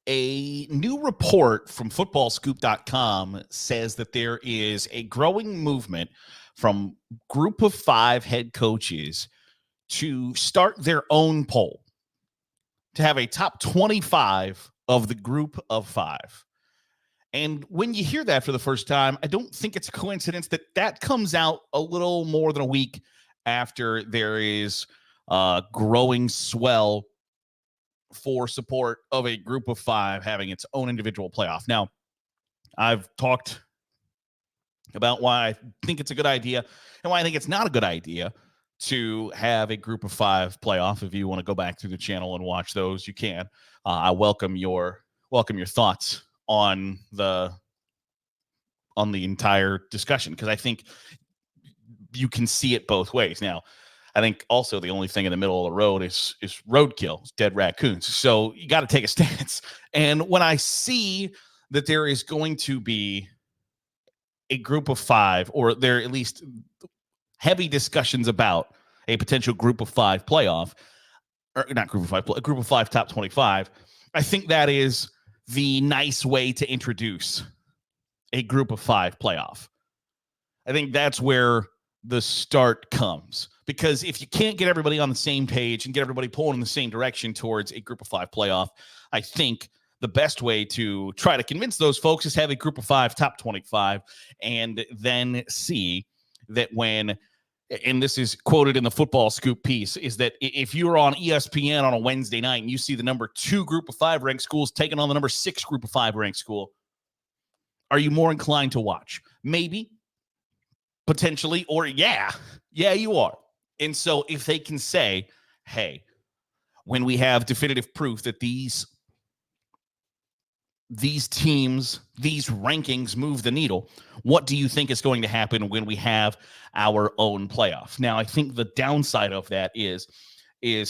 A new report from FootballScoop.com says that there is a growing movement from group of 5 head coaches to start their own poll, to have a top 25 of the group of 5. And when you hear that for the first time, I don't think it's a coincidence that that comes out a little more than a week after there is growing swell for support of a group of 5 having its own individual playoff. Now, I've talked about why I think it's a good idea and why I think it's not a good idea to have a group of 5 playoff. If you want to go back through the channel and watch those, you can. I welcome your thoughts on the entire discussion, because I think you can see it both ways. Now, I think also the only thing in the middle of the road is roadkill, dead raccoons. So you got to take a stance. And when I see that there is going to be a group of 5, or there are at least heavy discussions about a potential group of 5 playoff, or not group of 5, a group of 5 top 25, I think that is the nice way to introduce a group of 5 playoff. I think that's where the start comes, because if you can't get everybody on the same page and get everybody pulling in the same direction towards a group of 5 playoff, I think the best way to try to convince those folks is have a group of 5 top 25, and then see that when, and this is quoted in the Football Scoop piece, is that if you're on ESPN on a Wednesday night and you see the number 2 group of 5 ranked schools taking on the number 6 group of 5 ranked school, are you more inclined to watch? Maybe, potentially, or yeah, you are. And so if they can say, hey, when we have definitive proof that these teams, these rankings move the needle, what do you think is going to happen when we have our own playoff? Now, I think the downside of that is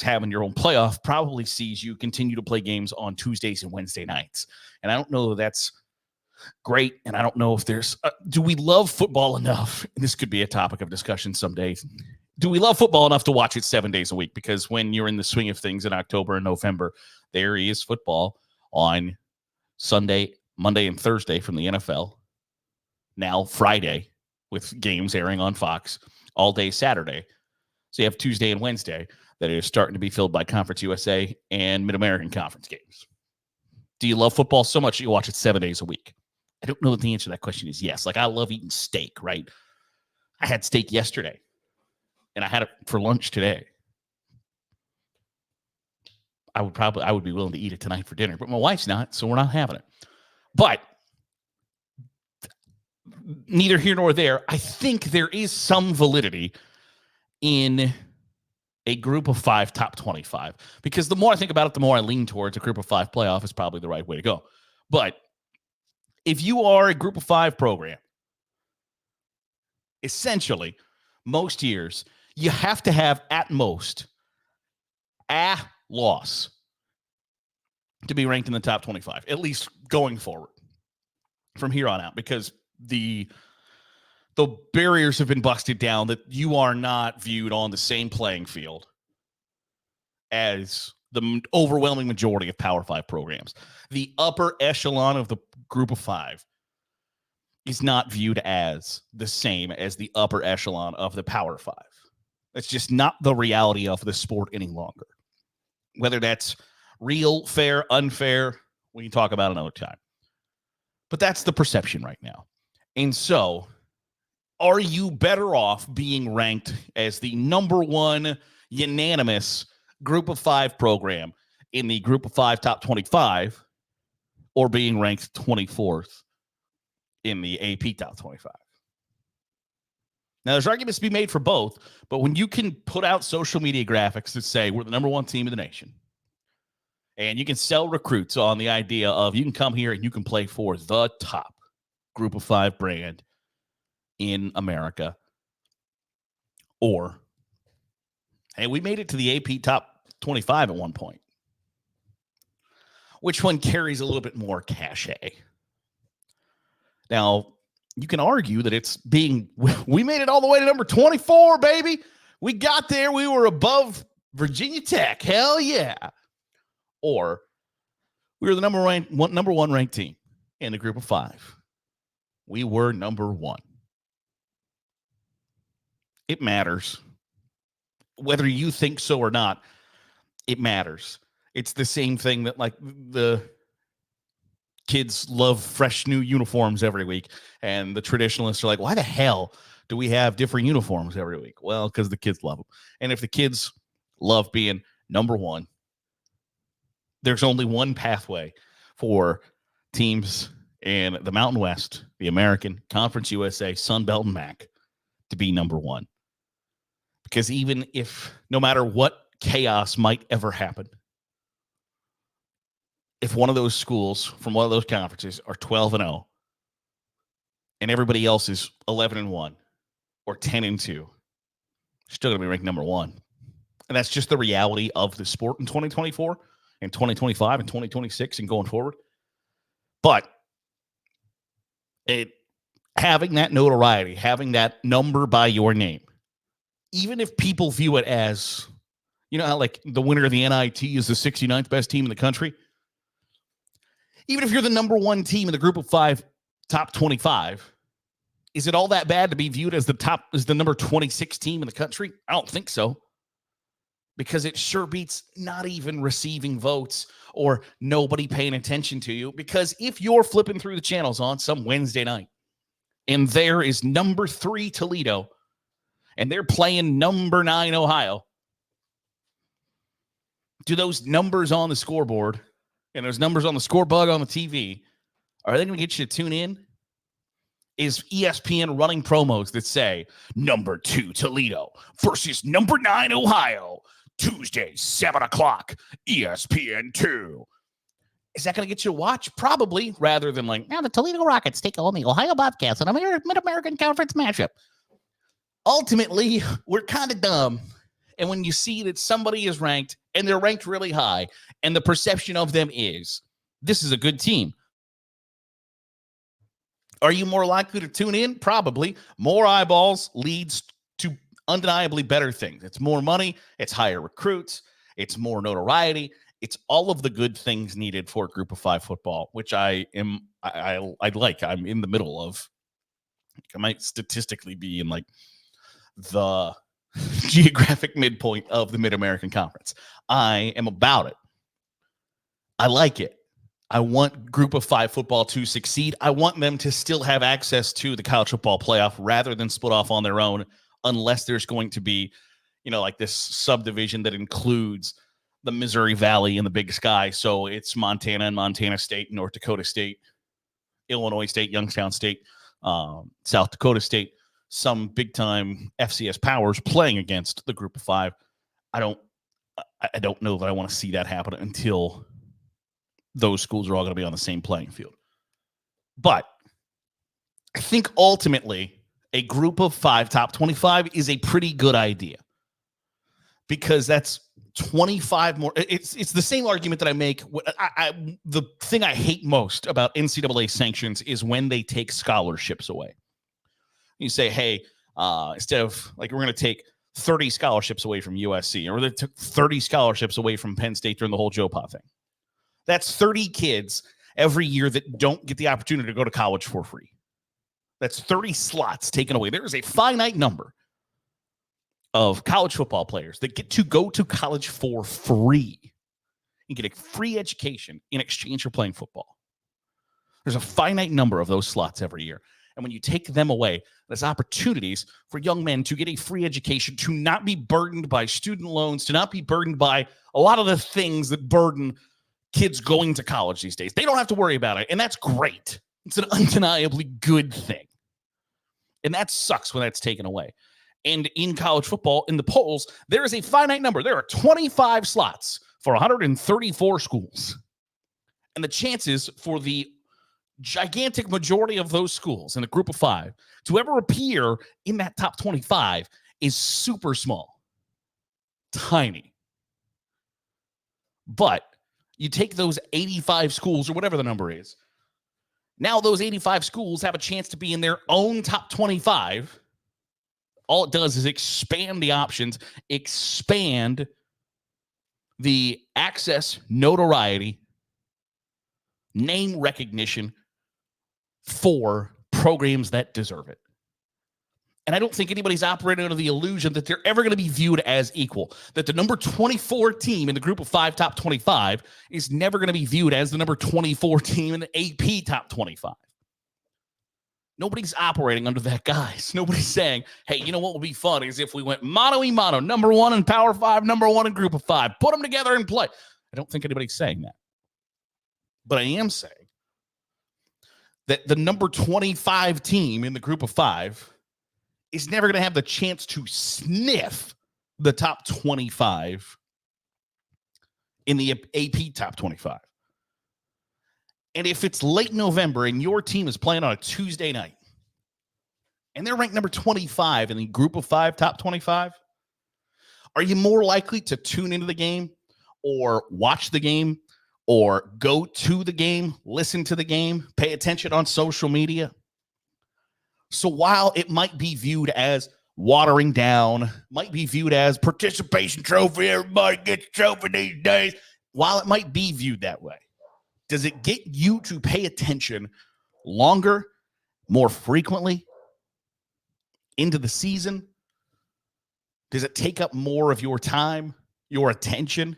having your own playoff probably sees you continue to play games on Tuesdays and Wednesday nights. And I don't know that that's great. And I don't know if there's, do we love football enough? And this could be a topic of discussion someday. Do we love football enough to watch it 7 days a week? Because when you're in the swing of things in October and November, there is football on Sunday, Monday, and Thursday from the NFL. Now Friday with games airing on Fox all day Saturday. So you have Tuesday and Wednesday that is starting to be filled by Conference USA and Mid-American Conference games. Do you love football so much that you watch it 7 days a week? I don't know that the answer to that question is yes. Like, I love eating steak, right? I had steak yesterday, and I had it for lunch today. I would be willing to eat it tonight for dinner, but my wife's not, so we're not having it. But neither here nor there. I think there is some validity in a group of 5 top 25, because the more I think about it, the more I lean towards a group of 5 playoff is probably the right way to go. But if you are a group of 5 program, essentially, most years, you have to have at most a loss to be ranked in the top 25, at least going forward from here on out, because the barriers have been busted down that you are not viewed on the same playing field as the overwhelming majority of Power 5 programs. The upper echelon of the group of 5 is not viewed as the same as the upper echelon of the Power 5. That's just not the reality of the sport any longer. Whether that's real, fair, unfair, we can talk about another time. But that's the perception right now. And so, are you better off being ranked as the number 1 unanimous group of 5 program in the group of 5 top 25, or being ranked 24th in the AP top 25? Now, there's arguments to be made for both, but when you can put out social media graphics that say we're the number 1 team in the nation, and you can sell recruits on the idea of you can come here and you can play for the top group of 5 brand in America, or, hey, we made it to the AP top 25 at one point. Which one carries a little bit more cachet? Now, you can argue that it's we made it all the way to number 24, baby. We got there. We were above Virginia Tech. Hell yeah. Or We were the number one ranked team in the group of 5. We were number 1. It matters. Whether you think so or not, it matters. It's the same thing that like the kids love fresh new uniforms every week. And the traditionalists are like, why the hell do we have different uniforms every week? Well, because the kids love them. And if the kids love being number 1, there's only one pathway for teams in the Mountain West, the American Conference USA, Sun Belt, and MAC to be number 1. Because even if, no matter what chaos might ever happen, if one of those schools from one of those conferences are 12-0 and everybody else is 11-1 or 10-2, still going to be ranked number 1. And that's just the reality of the sport in 2024 and 2025 and 2026 and going forward. But having that notoriety, having that number by your name, even if people view it as, you know, how like the winner of the NIT is the 69th best team in the country. Even if you're the number 1 team in the group of 5, top 25, is it all that bad to be viewed as the number 26 team in the country? I don't think so. Because it sure beats not even receiving votes or nobody paying attention to you. Because if you're flipping through the channels on some Wednesday night and there is number 3 Toledo and they're playing number 9 Ohio, do those numbers on the scoreboard and those numbers on the scorebug on the TV, are they going to get you to tune in? Is ESPN running promos that say number 2 Toledo versus number 9 Ohio, Tuesday, 7 o'clock, ESPN 2? Is that going to get you to watch? Probably, rather than like, now the Toledo Rockets take on the Ohio Bobcats in a Mid-American Conference matchup. Ultimately, we're kind of dumb. And when you see that somebody is ranked and they're ranked really high and the perception of them is, this is a good team. Are you more likely to tune in? Probably. More eyeballs leads to undeniably better things. It's more money. It's higher recruits. It's more notoriety. It's all of the good things needed for Group of 5 football, which I'd like. I'm in the middle of. I might statistically be in like the geographic midpoint of the Mid-American Conference. I am about it. I like it. I want Group of 5 football to succeed. I want them to still have access to the college football playoff rather than split off on their own, unless there's going to be, you know, like this subdivision that includes the Missouri Valley and the Big Sky. So it's Montana and Montana State, North Dakota State, Illinois State, Youngstown State, South Dakota State, some big time FCS powers playing against the Group of 5. I don't know that I want to see that happen until those schools are all going to be on the same playing field. But I think ultimately a Group of 5 top 25 is a pretty good idea, because that's 25 more. It's the same argument that I make. The thing I hate most about NCAA sanctions is when they take scholarships away. You say, hey, instead of like, we're going to take 30 scholarships away from USC, or they took 30 scholarships away from Penn State during the whole Joe Pa thing. That's 30 kids every year that don't get the opportunity to go to college for free. That's 30 slots taken away. There is a finite number of college football players that get to go to college for free and get a free education in exchange for playing football. There's a finite number of those slots every year. And when you take them away, there's opportunities for young men to get a free education, to not be burdened by student loans, to not be burdened by a lot of the things that burden kids going to college these days. They don't have to worry about it. And that's great. It's an undeniably good thing. And that sucks when that's taken away. And in college football, in the polls, there is a finite number. There are 25 slots for 134 schools. And the chances for the gigantic majority of those schools in the Group of 5 to ever appear in that top 25 is super small. Tiny. But you take those 85 schools, or whatever the number is. Now those 85 schools have a chance to be in their own top 25. All it does is expand the options, expand the access, notoriety, name recognition for programs that deserve it. And I don't think anybody's operating under the illusion that they're ever going to be viewed as equal, that the number 24 team in the group of 5 top 25 is never going to be viewed as the number 24 team in the AP top 25. Nobody's operating under that, guys. Nobody's saying, hey, you know what would be fun is if we went mano-a-mano, number 1 in Power 5, number 1 in group of 5, put them together and play. I don't think anybody's saying that. But I am saying that the number 25 team in the group of 5 is never going to have the chance to sniff the top 25 in the AP top 25. And if it's late November and your team is playing on a Tuesday night and they're ranked number 25 in the group of 5 top 25, are you more likely to tune into the game or watch the game or go to the game, listen to the game, pay attention on social media? So while it might be viewed as watering down, might be viewed as participation trophy, everybody gets a trophy these days, while it might be viewed that way, does it get you to pay attention longer, more frequently into the season? Does it take up more of your time, your attention?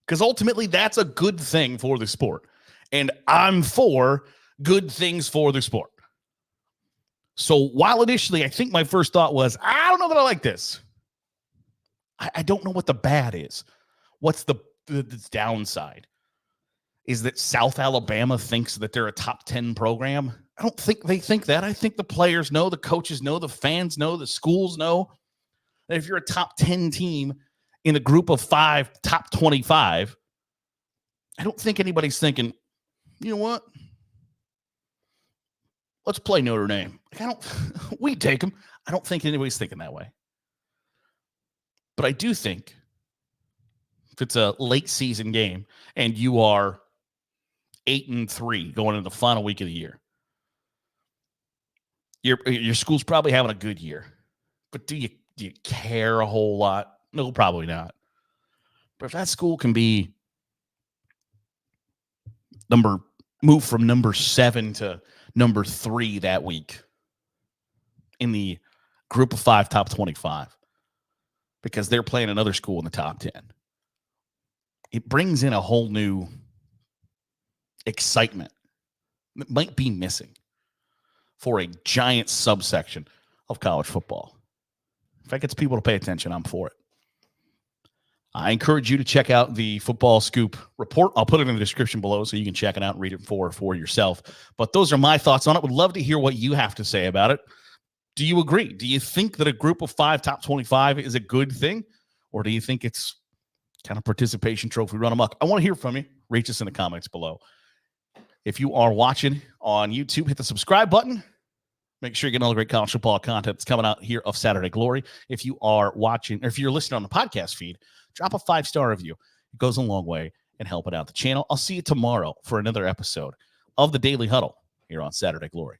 Because ultimately, that's a good thing for the sport. And I'm for good things for the sport. So while initially I think my first thought was, I don't know that I like this. I don't know what the bad is. What's the downside? Is that South Alabama thinks that they're a top 10 program? I don't think they think that. I think the players know, the coaches know, the fans know, the schools know that if you're a top 10 team in a group of 5, top 25, I don't think anybody's thinking, you know what? Let's play Notre Dame. We take them. I don't think anybody's thinking that way. But I do think if it's a late season game and you are 8-3 going into the final week of the year, your school's probably having a good year. But do you care a whole lot? No, probably not. But if that school can be move from number 7 to number 3 that week in the group of 5 top 25 because they're playing another school in the top 10, it brings in a whole new excitement that might be missing for a giant subsection of college football. If that gets people to pay attention, I'm for it. I encourage you to check out the Football Scoop report. I'll put it in the description below so you can check it out and read it for yourself. But those are my thoughts on it. Would love to hear what you have to say about it. Do you agree? Do you think that a group of 5 top 25 is a good thing? Or do you think it's kind of participation trophy run amok? I want to hear from you. Reach us in the comments below. If you are watching on YouTube, hit the subscribe button. Make sure you get all the great college football content that's coming out here of Saturday Glory. If you are watching, or if you're listening on the podcast feed, drop a 5-star review. It goes a long way in helping out the channel. I'll see you tomorrow for another episode of the Daily Huddle here on Saturday Glory.